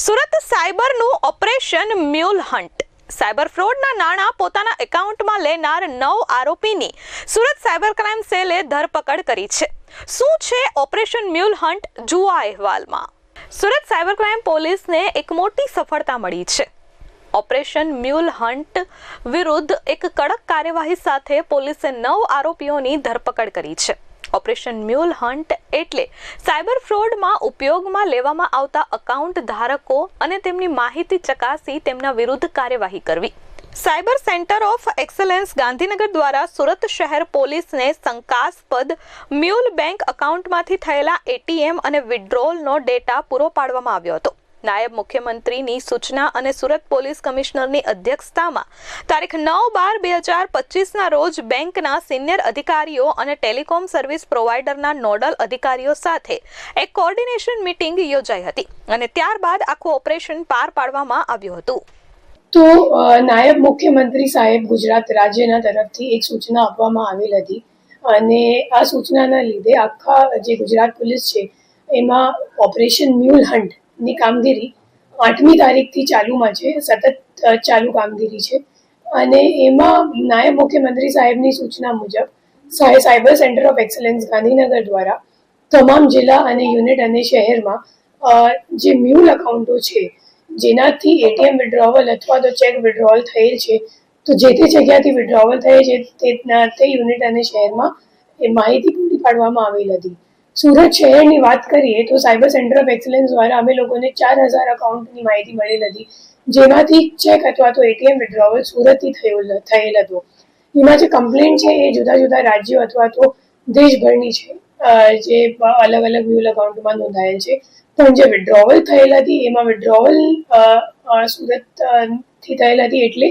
સુરત સાયબરનું operation mule hunt. Cyber ફ્રોડના નાણાં પોતાના એકાઉન્ટમાં લેનાર 9 આરોપીની સુરત સાયબર ક્રાઇમ સેલે ધરપકડ કરી છે. શું છે ઓપરેશન મ્યુલ હન્ટ? જુઓ આ અહેવાલમાં. સુરત સાયબર ક્રાઇમ પોલીસને એક મોટી સફળતા મળી છે. ઓપરેશન મ્યુલ હન્ટ વિરુદ્ધ એક કડક કાર્યવાહી સાથે પોલીસે 9 આરોપીઓની ધરપકડ કરી છે. ઓપરેશન મ્યુલ હન્ટ એટલે સાયબર ફ્રોડમાં ઉપયોગમાં લેવામાં આવતા અકાઉન્ટ ધારકો અને તેમની માહિતી ચકાસી તેમના વિરુદ્ધ કાર્યવાહી કરવી. Cyber centre of excellence Gandhinagar દ્વારા સુરત શહેર પોલીસને શંકાસ્પદ મ્યુલ બેંક અકાઉન્ટમાંથી થયેલા એટીએમ અને વિથડ્રોલનો ડેટા પૂરો પાડવામાં આવ્યો હતો. નાયબ મુખ્યમંત્રીની સૂચના અને સુરત પોલીસ કમિશનરની અધ્યક્ષતામાં તારીખ 9/12/2025ના રોજ બેંકના સિનિયર અધિકારીઓ અને ટેલિકોમ સર્વિસ પ્રોવાઇડરના નોડલ અધિકારીઓ સાથે એક કોઓર્ડિનેશન મીટિંગ યોજાઈ હતી અને ત્યારબાદ આખું ઓપરેશન પાર પાડવામાં આવ્યું હતું. તો નાયબ મુખ્યમંત્રી સાહેબ ગુજરાત રાજ્યના તરફથી એક સૂચના આપવામાં આવેલ હતી અને આ સૂચનાના લીધે આખા જે ગુજરાત પોલીસ છે એમાં ઓપરેશન મ્યુલ હન્ટ ની કામગીરી 8મી તારીખથી ચાલુમાં છે. સતત ચાલુ કામગીરી છે અને એમાં નાયબ મુખ્યમંત્રી સાહેબની સૂચના મુજબ cyber centre of excellence Gandhinagar દ્વારા તમામ જિલ્લા અને યુનિટ અને શહેરમાં જે મ્યુલ અકાઉન્ટો છે જેનાથી એટીએમ વિડ્રોવલ અથવા તો ચેક વિડ્રોવલ થયેલ છે, તો જે તે જગ્યાથી વિડ્રોવલ થયેલ છે તે યુનિટ અને શહેરમાં એ માહિતી પૂરી પાડવામાં આવેલ હતી. સુરત શહેરની વાત કરીએ તો સાયબર સેન્ટર ઓફ એક્સલન્સ દ્વારા અમે લોકોને 4000 અકાઉન્ટની માહિતી મળેલ હતી, જેમાંથી ચેક અથવા તો એટીએમ વિડ્રોવલ સુરતથી થયેલ હતો. એમાં જે કમ્પ્લેન્ટ છે એ જુદા જુદા રાજ્યો અથવા તો દેશભરની છે, જે અલગ અલગ મ્યુલ અકાઉન્ટમાં નોંધાયેલ છે. પણ જે વિડ્રોવલ થયેલ હતી એમાં વિડ્રોવલ સુરતથી થયેલ હતી, એટલે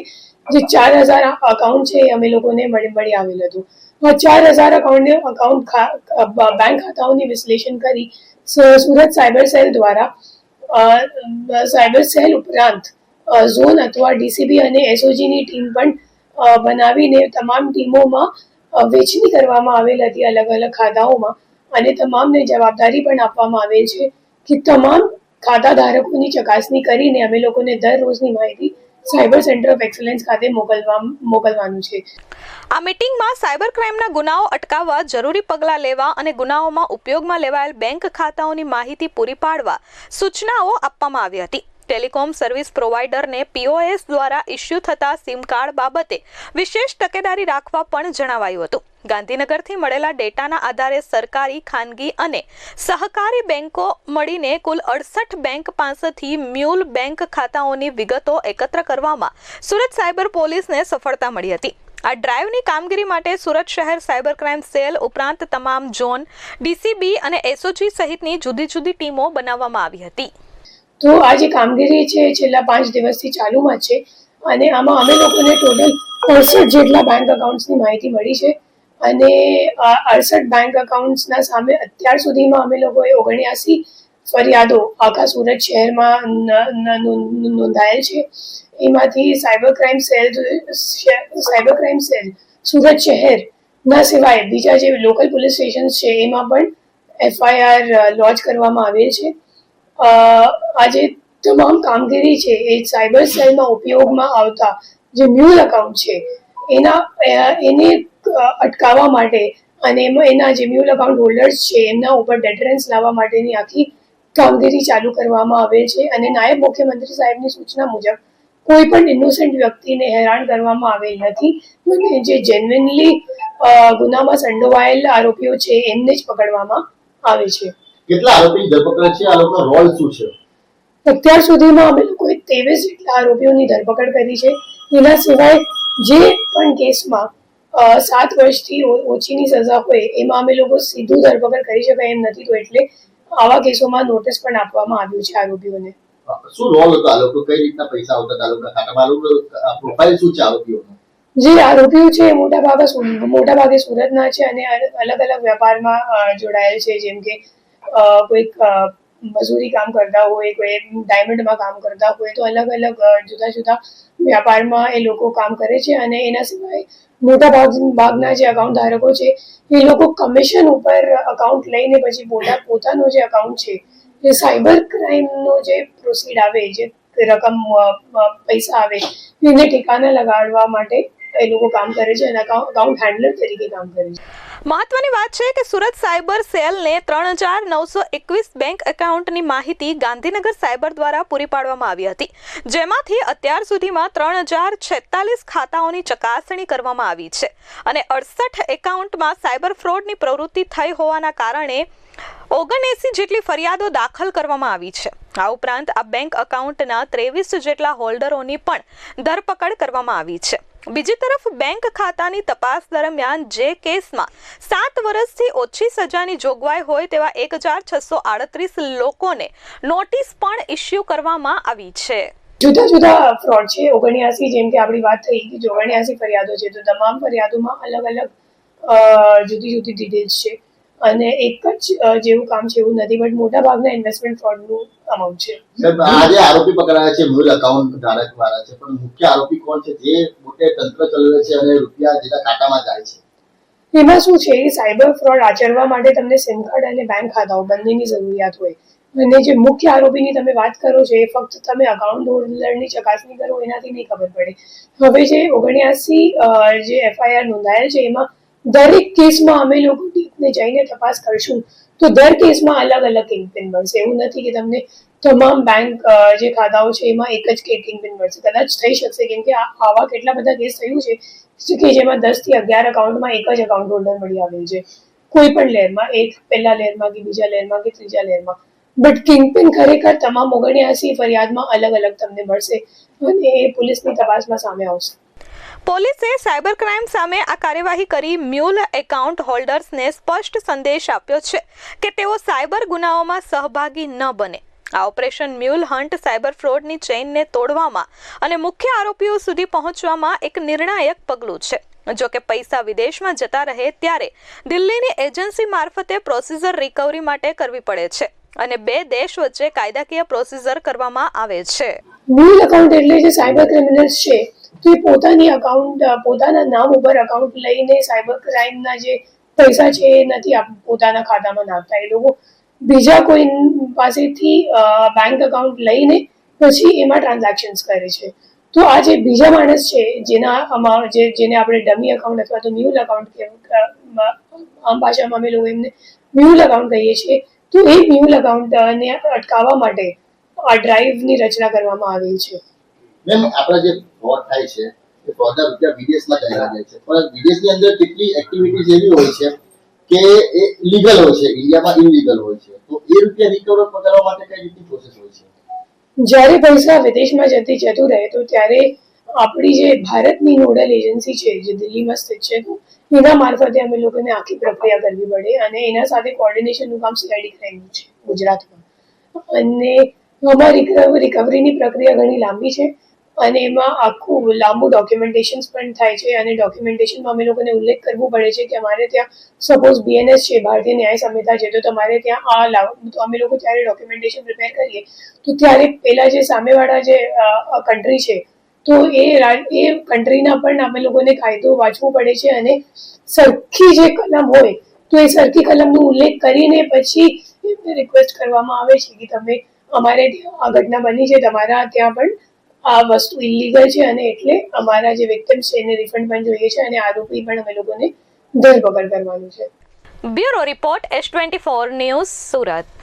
જે 4000 અકાઉન્ટ છે એ અમે લોકોને મળી આવેલ હતું. 4000 અકાઉન્ટ બેંક ખાતાઓની વિશ્લેષણ કરી સુરત સાયબર સેલ દ્વારા સાયબર સેલ ઉપરાંત ઝોન અથવા ડીસીબી અને એસઓજીની ટીમ પણ બનાવીને તમામ ટીમોમાં વહેંચણી કરવામાં આવેલ હતી અલગ અલગ ખાતાઓમાં, અને તમામને જવાબદારી પણ આપવામાં આવેલ છે કે તમામ ખાતા ધારકોની ચકાસણી કરીને અમે લોકોને દરરોજની માહિતી સાયબર સેન્ટર ઓફ એક્સલન્સ ખાતે મોકલવાનું છે. આ મીટિંગમાં સાયબર ક્રાઇમના ગુનાઓ અટકાવવા જરૂરી પગલાં લેવા અને ગુનાઓમાં ઉપયોગમાં લેવાયેલ બેંક ખાતાઓની માહિતી પૂરી પાડવા સૂચનાઓ આપવામાં આવી હતી. ટેલિકોમ સર્વિસ પ્રોવાઇડરને પીઓએસ દ્વારા ઇસ્યુ થતા સિમ કાર્ડ બાબતે વિશેષ તકેદારી રાખવા પણ જણાવાયું હતું. ગાંધીનગરથી મળેલા ડેટાના આધારે સરકારી, ખાનગી અને સહકારી બેંકો મળીને કુલ 68 બેંક પાસેથી મ્યુલ બેંક ખાતાઓની વિગતો એકત્ર કરવામાં સુરત સાયબર પોલીસને સફળતા મળી હતી. આ ડ્રાઈવની કામગીરી માટે સુરત શહેર સાયબર ક્રાઇમ સેલ ઉપરાંત તમામ ઝોન, ડીસીબી અને એસઓજી સહિતની જુદી જુદી ટીમો બનાવવામાં આવી હતી. તો આ જે કામગીરી છે છેલ્લા 5 દિવસથી ચાલુમાં છે અને આમાં અમે લોકોને ટોટલ 68 જેટલા બેંક અકાઉન્ટ્સની માહિતી મળી છે અને 68 બેંક અકાઉન્ટ્સના સામે અત્યાર સુધીમાં અમે લોકોએ 79 ફરિયાદો આખા સુરત શહેરમાં નોંધાયેલ છે. એમાંથી સાયબર ક્રાઇમ સેલ સુરત શહેરના સિવાય બીજા જે લોકલ પોલીસ સ્ટેશન છે એમાં પણ એફઆઈઆર લોન્ચ કરવામાં આવેલ છે. આજે તમામ કામગીરી છે એ સાયબર સેલમાં ઉપયોગમાં આવતા જે મ્યુલ અકાઉન્ટ છે એને અટકાવવા માટે અને એના જે મ્યુલ અકાઉન્ટ હોલ્ડર્સ છે એમના ઉપર ડેટરન્સ લાવવા માટેની આખી કામગીરી ચાલુ કરવામાં આવેલ છે. અને નાયબ મુખ્યમંત્રી સાહેબની સૂચના મુજબ કોઈ પણ ઇનોસન્ટ વ્યક્તિને હેરાન કરવામાં આવેલ નથી અને જે જેન્યુઇનલી ગુનામાં સંડોવાયેલ આરોપીઓ છે એમને જ પકડવામાં આવે છે. કેટલા આરોપીની ધરપકડ છે? આ લોકોનો રોલ શું છે? અત્યાર સુધીમાં અમે લોકોએ 23 જેટલા આરોપીઓની ધરપકડ કરી છે. એના સિવાય જે પણ કેસમાં 7 વર્ષથી ઓછીની સજા હોય એમાં અમે લોકો સીધું ધરપકડ કરી શકાય એમ નથી, તો એટલે આવા કેસોમાં નોટિસ પણ આપવામાં આવ્યું છે આરોપીઓને. શું રોલ હતો આ લોકો? કઈ રીતના પૈસા આવતા હતા આ લોકોના ખાતામાં? પ્રોફાઇલ શું છે આરોપીઓનો? જે આરોપીઓ છે મોટા ભાગે સુરતના છે અને અલગ અલગ વેપારમાં જોડાયેલ છે, જેમ કે કોઈક મજૂરી કામ કરતા હોય, કોઈ ડાયમંડમાં કામ કરતા હોય, તો અલગ અલગ જુદા જુદા વ્યાપારમાં એ લોકો કામ કરે છે. અને એના સિવાય મોટા ભાગના જે અકાઉન્ટ ધારકો છે એ લોકો કમિશન ઉપર અકાઉન્ટ લઈને પછી પોતાનો જે અકાઉન્ટ છે જે સાયબર ક્રાઇમનો જે પ્રોસીડ આવે, જે રકમ પૈસા આવે એને ઠેકાના લગાડવા માટે એ લોકો કામ કરે છે અને અકાઉન્ટ હેન્ડલર તરીકે કામ કરે છે. મહત્વની વાત છે કે સુરત સાયબર સેલને 3921 બેંક એકાઉન્ટની માહિતી ગાંધીનગર સાયબર દ્વારા પૂરી પાડવામાં આવી હતી, જેમાંથી અત્યાર સુધીમાં 3046 ખાતાઓની ચકાસણી કરવામાં આવી છે અને 68 એકાઉન્ટમાં સાયબર ફ્રોડની પ્રવૃત્તિ થઈ હોવાના કારણે 79 જેટલી ફરિયાદો દાખલ કરવામાં આવી છે. આ ઉપરાંત આ બેંક એકાઉન્ટના 23 જેટલા હોલ્ડરોની પણ ધરપકડ કરવામાં આવી છે. બીજી તરફ બેંક ખાતાની તપાસ દરમિયાન જે કેસમાં 7 વર્ષથી ઓછી સજાની જોગવાઈ હોય તેવા 1638 લોકોને નોટિસ પણ ઇસ્યુ કરવામાં આવી છે. જુદા જુદા ફ્રોડ છે 79, જેમ કે આપણી વાત થઈ કે 79 ફરિયાદો છે, તો તમામ ફરિયાદોમાં અલગ અલગ જુદી જુદી ડિટેલ્સ છે અને એક જ જેવું કામ છે એવું નથી, બટ મોટા ભાગના ઇન્વેસ્ટમેન્ટ ફ્રોડનું અમાઉન્ટ છે. આજે આરોપી પકડાયા છે મૂળ એકાઉન્ટ ધારક વાળા છે, પણ મુખ્ય આરોપી કોણ છે જે મોટે તંત્ર ચલાવે છે અને રૂપિયા જેના ખાતામાં જાય છે? એમાં શું છે, સાયબર ફ્રોડ આચરવા માટે તમને સિમ કાર્ડ અને બેંક ખાતાઓ બંનેની જરૂરિયાત હોય અને જે મુખ્ય આરોપીની તમે વાત કરો છો એ ફક્ત તમે અકાઉન્ટ હોલ્ડરની ચકાસણી કરો એનાથી નહીં ખબર પડે. હવે જે 79 જે FIR નોંધાયેલ છે એમાં દરેક કેસમાં અમે લોકો ડીપને જઈને તપાસ કરશું તો દર કેસમાં અલગ અલગ કિંગપિન મળશે. એવું નથી કે તમને તમામ બેંક જે ખાતાઓ છે એમાં એક જ કિંગપિન મળશે. કદાચ થઈ શકશે, કેમ કે આવા કેટલા બધા કેસ થયું છે કે જેમાં 10 થી 11 અકાઉન્ટમાં એક જ અકાઉન્ટ હોલ્ડર મળી આવેલ છે, કોઈ પણ લેયરમાં, એક પહેલા લેયરમાં કે બીજા લેયરમાં કે ત્રીજા લેયરમાં. બટ કિંગપિન ખરેખર તમામ 79 ફરિયાદમાં અલગ અલગ તમને મળશે અને એ પોલીસની તપાસમાં સામે આવશે. પોલીસે સાયબર ક્રાઇમ સામે આ કાર્યવાહી કરી મ્યુલ એકાઉન્ટ હોલ્ડર્સને સ્પષ્ટ સંદેશ આપ્યો છે કે તેઓ સાયબર ગુનાઓમાં સહભાગી ન બને. આ ઓપરેશન મ્યુલ હન્ટ સાયબર ફ્રોડની ચેઇનને તોડવામાં અને મુખ્ય આરોપીઓ સુધી પહોંચવામાં એક નિર્ણાયક પગલું છે. જો કે પૈસા વિદેશમાં જતા રહે ત્યારે દિલ્હીની એજન્સી મારફતે પ્રોસીજર રિકવરી માટે કરવી પડે છે અને બે દેશ વચ્ચે કાયદાકીય પ્રોસીજર કરવામાં આવે છે. મ્યુલ એકાઉન્ટ એટલે જે સાયબર ક્રિમિનલ્સ છે તો એ પોતાની અકાઉન્ટ પોતાના નામ ઉપર અકાઉન્ટ લઈને સાયબર ક્રાઇમના જે પૈસા છે એ નથી પોતાના ખાતામાં નાખતા. એ લોકો બીજા કોઈ પાસેથી બેંક અકાઉન્ટ લઈને પછી એમાં ટ્રાન્ઝેક્શન્સ કરે છે. તો આ જે બીજા માણસ છે જેને આપણે ડમી અકાઉન્ટ અથવા તો મ્યુલ અકાઉન્ટ આમ ભાષામાં અમે લોકો એમને મ્યુલ અકાઉન્ટ કહીએ છીએ, તો એ મ્યુલ અકાઉન્ટને અટકાવવા માટે આ ડ્રાઈવની રચના કરવામાં આવેલ છે. મેમ, આપણા જે ફ્રોડ થાય છે એ ફ્રોડના રૂપિયા વિદેશમાં ચાલ્યા જાય છે, પણ વિદેશની અંદર કેટલી એક્ટિવિટીઝ એવી હોય છે કે એ લીગલ હોય છે, ઇન્ડિયામાં ઇનલીગલ હોય છે, તો એ રૂપિયા રિકવર કરવા માટે કઈ રીતની પ્રોસેસ હોય છે? જ્યારે પૈસા વિદેશમાં જતું રહે તો ત્યારે આપણી જે ભારતની નોડલ એજન્સી છે જે દિલ્હીમાં સ્થિત છે, તો એના મારફતે અમે લોકોને આખી પ્રક્રિયા કરવી પડે અને એના સાથે કોર્ડિનેશનનું કામ CID ક્રાઇમનું છે ગુજરાતમાં. અને અમારી રિકવરીની પ્રક્રિયા ઘણી લાંબી છે અને એમાં આખું લાંબુ ડોક્યુમેન્ટેશન્સ પણ થાય છે અને ડોક્યુમેન્ટેશનમાં અમે લોકોને ઉલ્લેખ કરવો પડે છે કે અમારે ત્યાં સપોઝ BNS છે, ભારતીય ન્યાય સંહિતા છે, તો તમારે ત્યાં તો અમે લોકો જ્યારે ડોક્યુમેન્ટેશન પ્રિપેર કરીએ તો ત્યારે પેલા જે સામેવાળા જે કન્ટ્રી છે તો એ કન્ટ્રીના પણ અમે લોકોને કાયદો વાંચવો પડે છે અને સરખી જે કલમ હોય તો એ સરખી કલમનો ઉલ્લેખ કરીને પછી એમને રિક્વેસ્ટ કરવામાં આવે છે કે તમે અમારે ત્યાં આ ઘટના બની છે, તમારા ત્યાં પણ આ વસ્તુ ઇલીગલ છે અને એટલે અમારા જે વિક્ટિમ્સ છે એને રિફંડ પણ જોઈએ છે અને આરોપી પણ અમે લોકોને ધરપકડ કરવાનું છે. Bureau report S24 news, Surat.